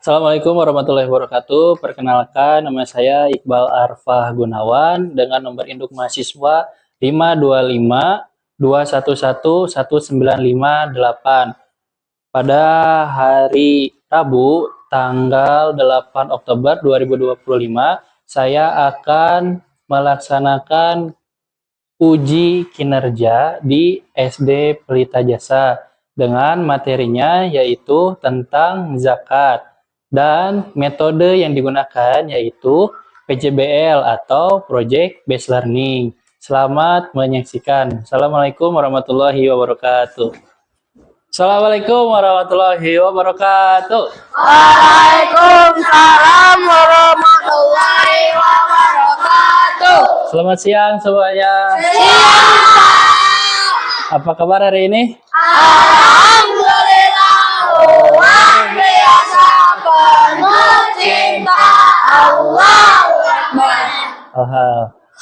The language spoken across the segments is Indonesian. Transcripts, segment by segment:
Assalamualaikum warahmatullahi wabarakatuh. Perkenalkan, nama saya Iqbal Arfah Gunawan dengan nomor induk mahasiswa 52521111958. Pada hari Rabu, tanggal 8 Oktober 2025, saya akan melaksanakan uji kinerja di SD Pelita Jasa dengan materinya yaitu tentang zakat. Dan metode yang digunakan yaitu PJBL atau Project Based Learning. Selamat menyaksikan. Assalamualaikum warahmatullahi wabarakatuh. Assalamualaikum warahmatullahi wabarakatuh. Waalaikumsalam warahmatullahi wabarakatuh. Selamat siang semuanya. Apa kabar hari ini? Alhamdulillah, luar biasa penuh cinta. Allahu Akbar.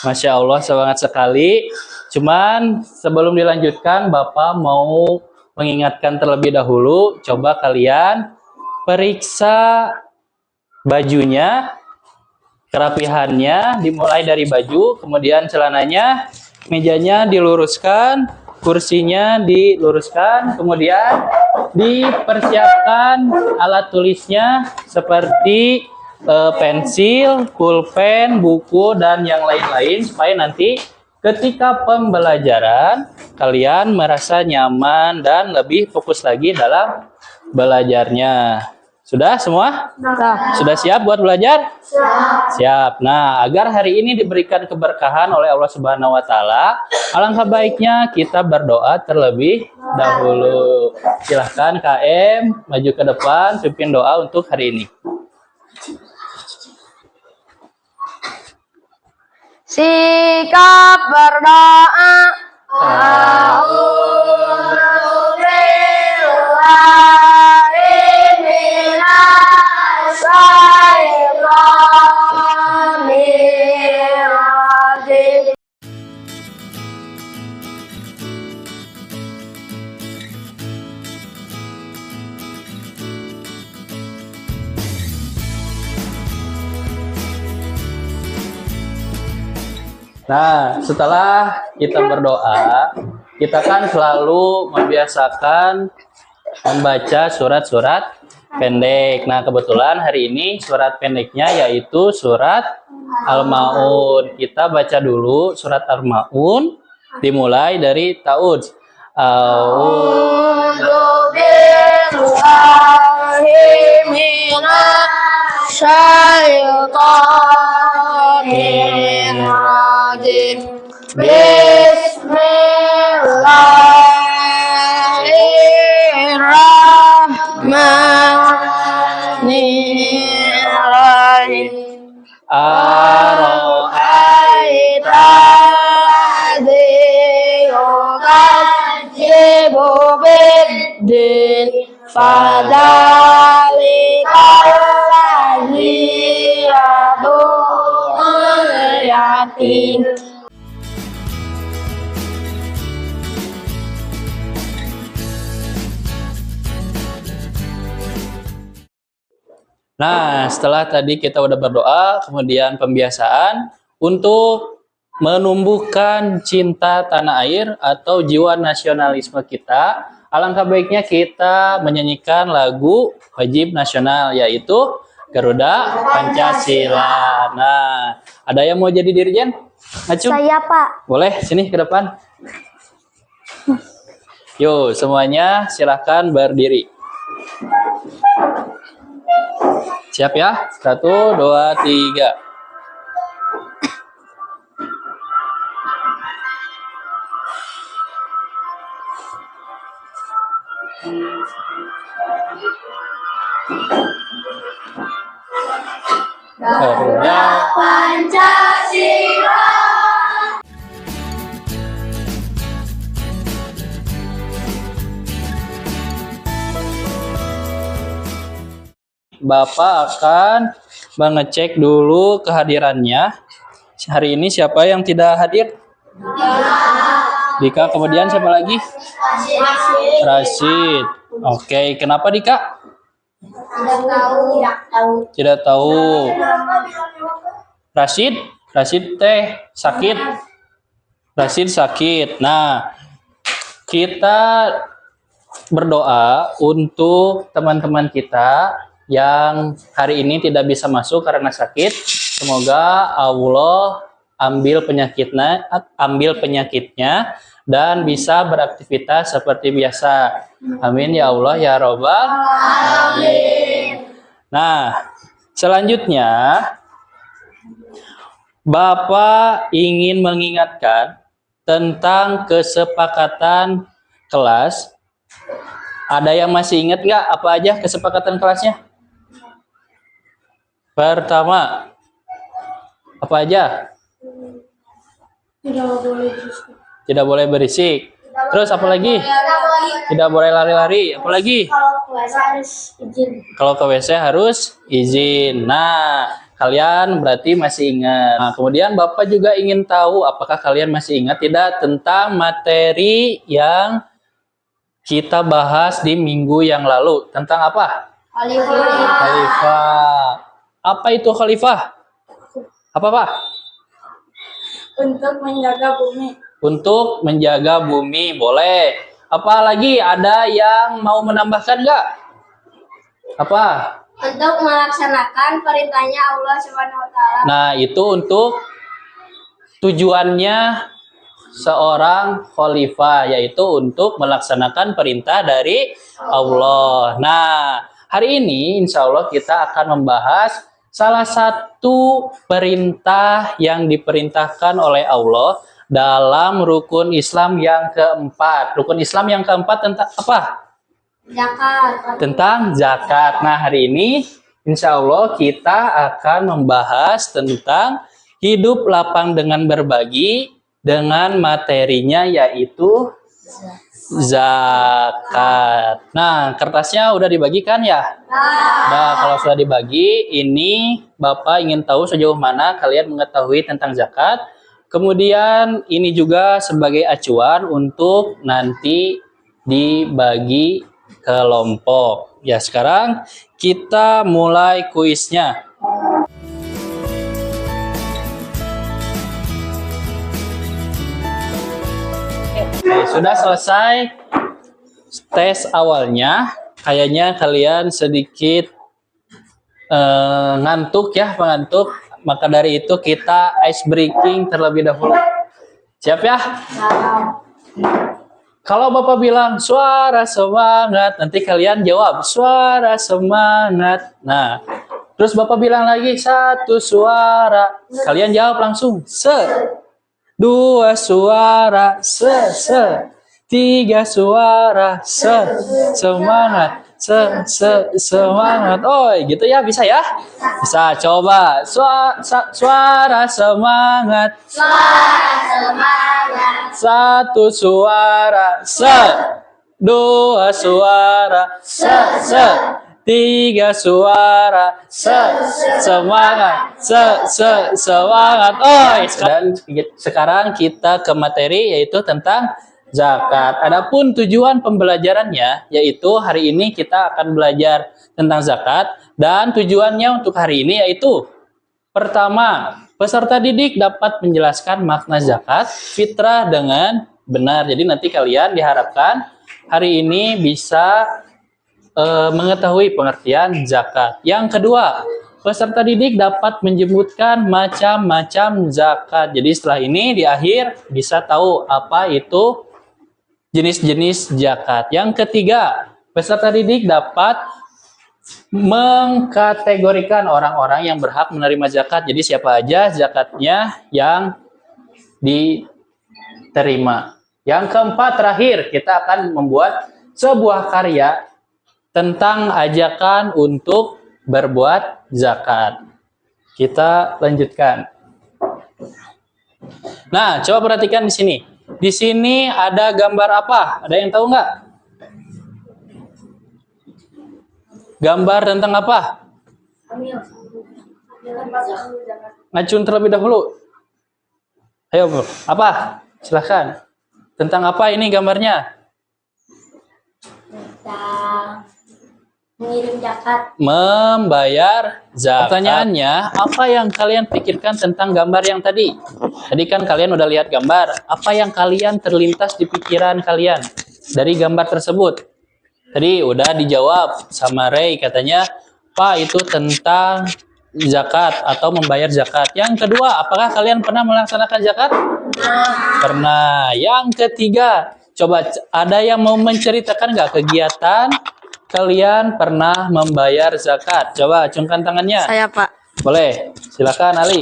Masya Allah, semangat sekali. Cuman sebelum dilanjutkan, Bapak mau mengingatkan terlebih dahulu. Coba kalian periksa bajunya, kerapihannya, dimulai dari baju, kemudian celananya, mejanya diluruskan, kursinya diluruskan, kemudian dipersiapkan alat tulisnya seperti pensil, pulpen, buku, dan yang lain-lain supaya nanti ketika pembelajaran kalian merasa nyaman dan lebih fokus lagi dalam belajarnya. Sudah semua? Sudah siap buat belajar? Siap. Nah, agar hari ini diberikan keberkahan oleh Allah Subhanahu wa taala, alangkah baiknya kita berdoa terlebih dahulu. Silahkan KM maju ke depan pimpin doa untuk hari ini. Sikap berdoa. Nah, setelah kita berdoa, kita kan selalu membiasakan membaca surat-surat pendek. Nah, kebetulan hari ini surat pendeknya yaitu surat Al-Maun. Kita baca dulu surat Al-Maun, dimulai dari ta'udz. A'udzu billahi minasy syaithanir rajim. Bismillahirrahmanirrahim. Ara'aita alladzi yukadzibu biddin fadzalikal ladzi yad'ul yatim. Nah, setelah tadi kita udah berdoa, kemudian pembiasaan untuk menumbuhkan cinta tanah air atau jiwa nasionalisme kita, alangkah baiknya kita menyanyikan lagu wajib nasional yaitu Garuda Pancasila. Nah, ada yang mau jadi dirjen? Ngacung? Saya, Pak. Boleh, sini ke depan. Yuk, semuanya silahkan berdiri. Siap ya? 1, 2, 3. Garuda Pancasila. Bapak akan mengecek dulu kehadirannya. Hari ini siapa yang tidak hadir? Dika, kemudian siapa lagi? Rashid. Oke, kenapa Dika? Tidak tahu. Tidak tahu. Tidak tahu. Rashid, Rashid teh sakit. Rashid sakit. Nah, kita berdoa untuk teman-teman kita yang hari ini tidak bisa masuk karena sakit. Semoga Allah ambil penyakitnya dan bisa beraktivitas seperti biasa. Amin ya Allah ya Rabbal alamin. Nah, selanjutnya Bapak ingin mengingatkan tentang kesepakatan kelas. Ada yang masih ingat nggak apa aja kesepakatan kelasnya? Pertama, apa aja? Tidak boleh berisik. Terus apa lagi? Tidak boleh lari-lari. Apa lagi? Kalau puasa harus izin. Kalau ke WC harus izin. Nah, kalian berarti masih ingat. Nah, kemudian Bapak juga ingin tahu apakah kalian masih ingat tidak tentang materi yang kita bahas di minggu yang lalu. Tentang apa? Khalifah. Apa itu khalifah? Apa, Pak? Untuk menjaga bumi. Untuk menjaga bumi, boleh. Apa lagi? Ada yang mau menambahkan nggak? Apa? Untuk melaksanakan perintahnya Allah Subhanahu wa taala. Nah, itu untuk tujuannya seorang khalifah, yaitu untuk melaksanakan perintah dari Allah. Nah, hari ini insya Allah kita akan membahas salah satu perintah yang diperintahkan oleh Allah dalam rukun Islam yang keempat. Rukun Islam yang keempat tentang apa? Zakat. Tentang zakat. Nah, hari ini insya Allah kita akan membahas tentang hidup lapang dengan berbagi dengan materinya yaitu zakat. Nah, kertasnya udah dibagikan ya? Nah, kalau sudah dibagi, ini Bapak ingin tahu sejauh mana kalian mengetahui tentang zakat. Kemudian ini juga sebagai acuan untuk nanti dibagi kelompok. Ya, sekarang kita mulai kuisnya. Oke, sudah selesai tes awalnya. Kayaknya kalian sedikit ngantuk ya, mengantuk. Maka dari itu kita ice breaking terlebih dahulu. Siap ya? Kalau Bapak bilang suara semangat, nanti kalian jawab suara semangat. Nah, terus Bapak bilang lagi satu suara. Kalian jawab langsung dua suara, tiga suara, semangat, semangat. Oh, gitu ya, bisa ya? Bisa, coba. Suara semangat. Suara semangat. Satu suara, dua suara, tiga suara, semangat, semangat. Oh, dan sekarang kita ke materi yaitu tentang zakat. Adapun tujuan pembelajarannya yaitu hari ini kita akan belajar tentang zakat dan tujuannya untuk hari ini yaitu pertama, peserta didik dapat menjelaskan makna zakat fitrah dengan benar. Jadi nanti kalian diharapkan hari ini bisa mengetahui pengertian zakat. Yang kedua, peserta didik dapat menyebutkan macam-macam zakat. Jadi setelah ini di akhir bisa tahu apa itu jenis-jenis zakat. Yang ketiga, peserta didik dapat mengkategorikan orang-orang yang berhak menerima zakat. Jadi siapa aja zakatnya yang diterima. Yang keempat, terakhir kita akan membuat sebuah karya tentang ajakan untuk berbuat zakat. Kita lanjutkan. Nah, coba perhatikan di sini. Di sini ada gambar apa? Ada yang tahu nggak? Gambar tentang apa? Ngacun terlebih dahulu. Ayo, Bro. Apa? Silahkan. Tentang apa ini gambarnya? Tentang Mengirim zakat. Membayar zakat. Pertanyaannya, apa yang kalian pikirkan tentang gambar yang tadi? Tadi kan kalian udah lihat gambar. Apa yang kalian terlintas di pikiran kalian dari gambar tersebut? Tadi udah dijawab sama Ray, katanya, Pak, itu tentang zakat atau membayar zakat. Yang kedua, apakah kalian pernah melaksanakan zakat? Pernah. Yang ketiga, coba ada yang mau menceritakan nggak kegiatan kalian pernah membayar zakat? Coba acungkan tangannya. Saya, Pak. Boleh, silakan Ali.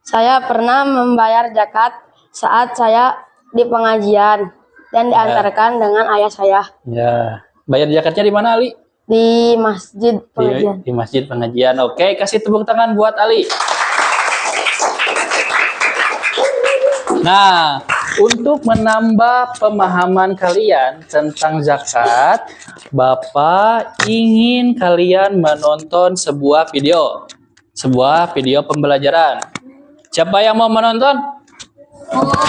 Saya pernah membayar zakat saat saya di pengajian dan diantarkan dengan ayah saya Ya, bayar zakatnya di mana Ali? di masjid pengajian. Di masjid pengajian. Oke, kasih tepuk tangan buat Ali. Nah, untuk menambah pemahaman kalian tentang zakat, Bapak ingin kalian menonton sebuah video pembelajaran. Siapa yang mau menonton?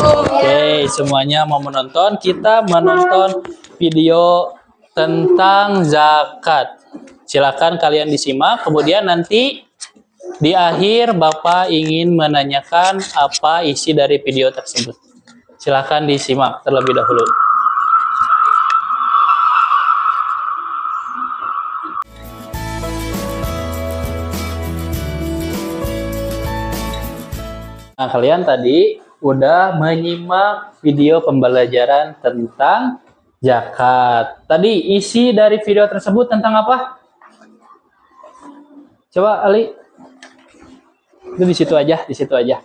Oke, semuanya mau menonton. Kita menonton video tentang zakat. Silakan kalian disimak. Kemudian nanti di akhir Bapak ingin menanyakan apa isi dari video tersebut. Silakan disimak terlebih dahulu. Nah, kalian tadi udah menyimak video pembelajaran tentang zakat. Tadi isi dari video tersebut tentang apa? Coba Ali. Itu di situ aja, di situ aja.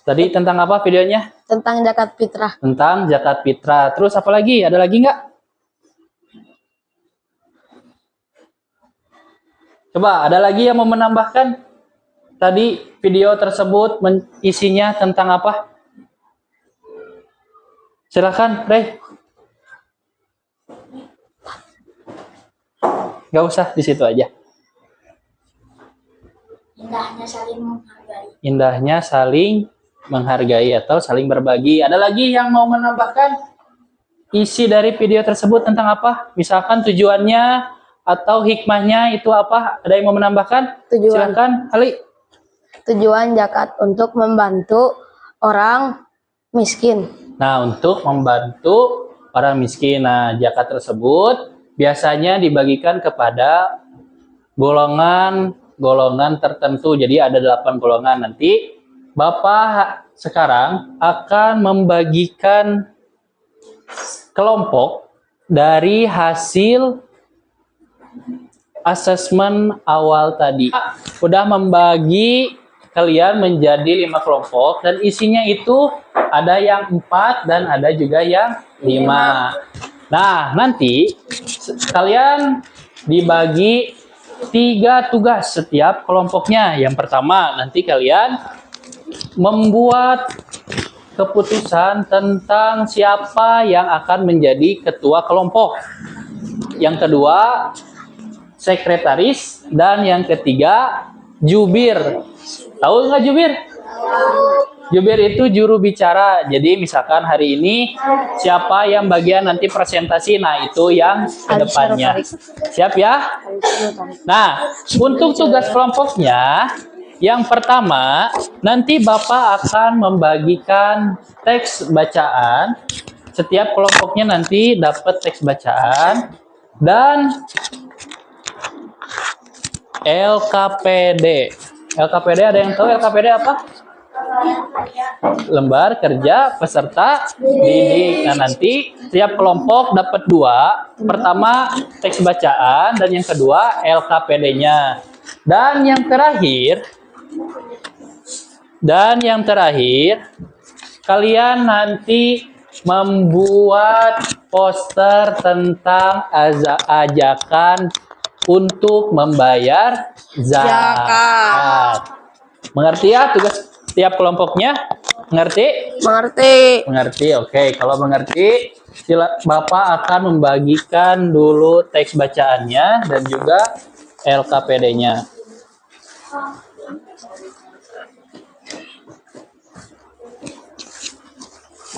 Tadi tentang apa videonya? Tentang zakat fitrah. Tentang zakat fitrah. Terus apa lagi? Ada lagi nggak? Coba, ada lagi yang mau menambahkan? Tadi video tersebut isinya tentang apa? Silakan, Rey. Nggak usah, di situ aja. Indahnya saling menghargai. Indahnya saling menghargai atau saling berbagi. Ada lagi yang mau menambahkan isi dari video tersebut tentang apa? Misalkan tujuannya atau hikmahnya itu apa? Ada yang mau menambahkan? Tujuan. Silakan, Ali. Tujuan zakat untuk membantu orang miskin. Nah, untuk membantu orang miskin. Nah, zakat tersebut biasanya dibagikan kepada golongan tertentu. Jadi ada 8 golongan. Nanti Bapak sekarang akan membagikan kelompok dari hasil asesmen awal tadi. Udah membagi kalian menjadi 5 kelompok dan isinya itu ada yang 4 dan ada juga yang 5. Nah, nanti kalian dibagi 3 tugas setiap kelompoknya. Yang pertama, nanti kalian membuat keputusan tentang siapa yang akan menjadi ketua kelompok. Yang kedua, sekretaris, dan yang ketiga, jubir. Tahu nggak jubir? Jubir itu juru bicara. Jadi misalkan hari ini siapa yang bagian nanti presentasi, nah itu yang kedepannya. Siap ya? Nah, untuk tugas kelompoknya, yang pertama, nanti Bapak akan membagikan teks bacaan. Setiap kelompoknya nanti dapat teks bacaan dan LKPD. LKPD, ada yang tahu LKPD apa? Lembar kerja peserta didik. Nah, nanti tiap kelompok dapat 2. Pertama teks bacaan dan yang kedua LKPD-nya. Dan yang terakhir kalian nanti membuat poster tentang ajakan untuk membayar zakat. Mengerti ya tugas tiap kelompoknya? Mengerti? Mengerti. Mengerti, oke. Kalau mengerti, Bapak akan membagikan dulu teks bacaannya dan juga LKPD-nya.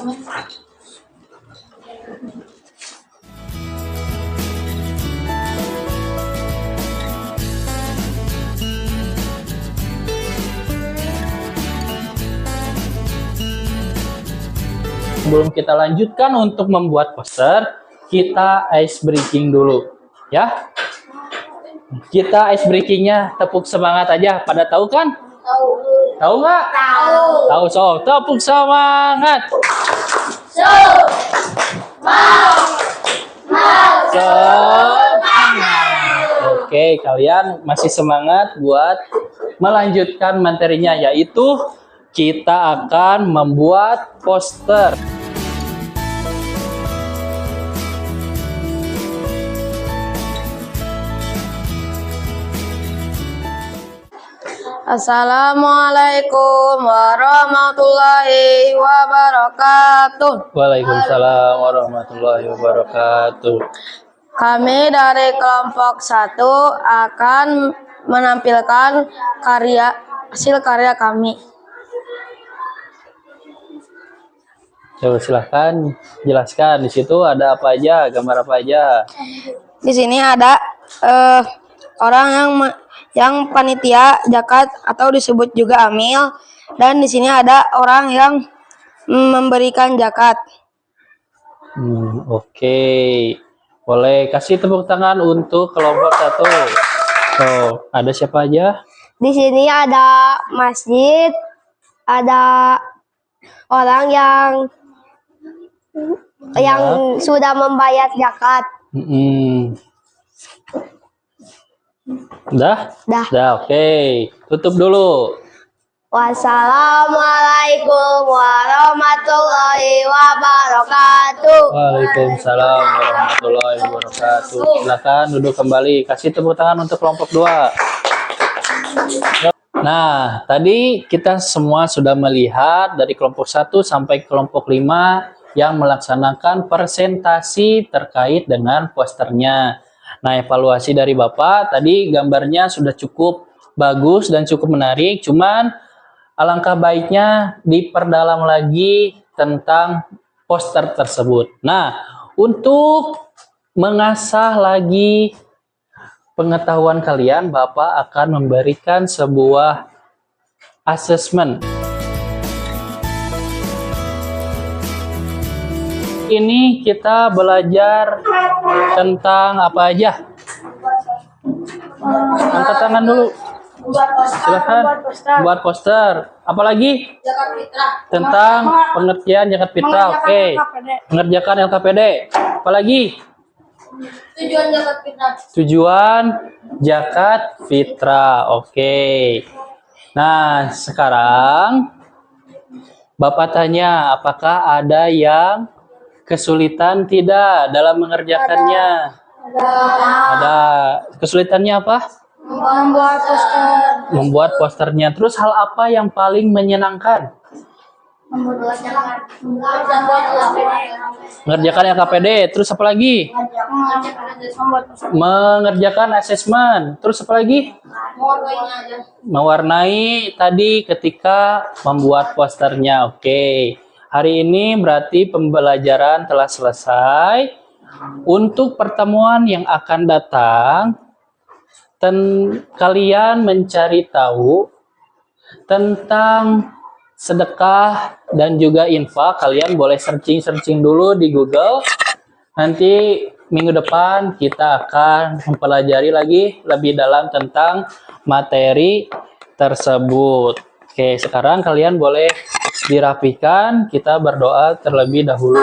Sebelum kita lanjutkan untuk membuat poster, kita ice breaking dulu, ya. Kita ice breakingnya tepuk semangat aja. Pada tahu kan? Tahu. Tahu nggak? Tahu. Tahu, so tepuk semangat. Oke, kalian masih semangat buat melanjutkan materinya, yaitu kita akan membuat poster. Assalamualaikum warahmatullahi wabarakatuh. Waalaikumsalam warahmatullahi wabarakatuh. Kami dari kelompok 1 akan menampilkan hasil karya kami. Coba silahkan jelaskan, di situ ada apa aja, gambar apa aja. Di sini ada orang yang panitia zakat atau disebut juga amil, dan di sini ada orang yang memberikan zakat. Oke. Boleh kasih tepuk tangan untuk kelompok 1. So, ada siapa aja? Di sini ada masjid, ada orang yang sudah membayar zakat. Udah? Dah. Udah, oke. Tutup dulu. Wassalamualaikum warahmatullahi wabarakatuh. Waalaikumsalam warahmatullahi wabarakatuh. Silakan duduk kembali. Kasih tepuk tangan untuk kelompok 2. Nah, tadi kita semua sudah melihat dari kelompok 1 sampai kelompok 5 yang melaksanakan presentasi terkait dengan posternya. Nah, evaluasi dari Bapak tadi gambarnya sudah cukup bagus dan cukup menarik, cuman alangkah baiknya diperdalam lagi tentang poster tersebut. Nah, untuk mengasah lagi pengetahuan kalian, Bapak akan memberikan sebuah asesmen. Ini kita belajar tentang apa aja? Angkat tangan dulu. Silakan buat poster. Apalagi tentang pengertian zakat fitrah. Oke. Mengerjakan LKPD. Apalagi Tujuan zakat fitrah. tujuan zakat fitrah. Oke. Nah, sekarang Bapak tanya, apakah ada yang kesulitan tidak dalam mengerjakannya? Ada. Kesulitannya apa? Membuat poster. Membuat posternya. Terus hal apa yang paling menyenangkan? Mengerjakan LKPD. Terus apa lagi? Mengerjakan asesmen. Terus apa lagi? Mewarnai tadi ketika membuat posternya. Oke. Hari ini berarti pembelajaran telah selesai. Untuk pertemuan yang akan datang, kalian mencari tahu tentang sedekah dan juga infak. Kalian boleh searching dulu di Google. Nanti minggu depan kita akan mempelajari lagi lebih dalam tentang materi tersebut. Oke, sekarang kalian boleh dirapikan. Kita berdoa terlebih dahulu.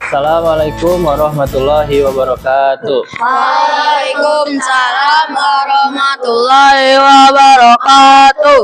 Assalamualaikum warahmatullahi wabarakatuh. Waalaikumsalam warahmatullahi wabarakatuh.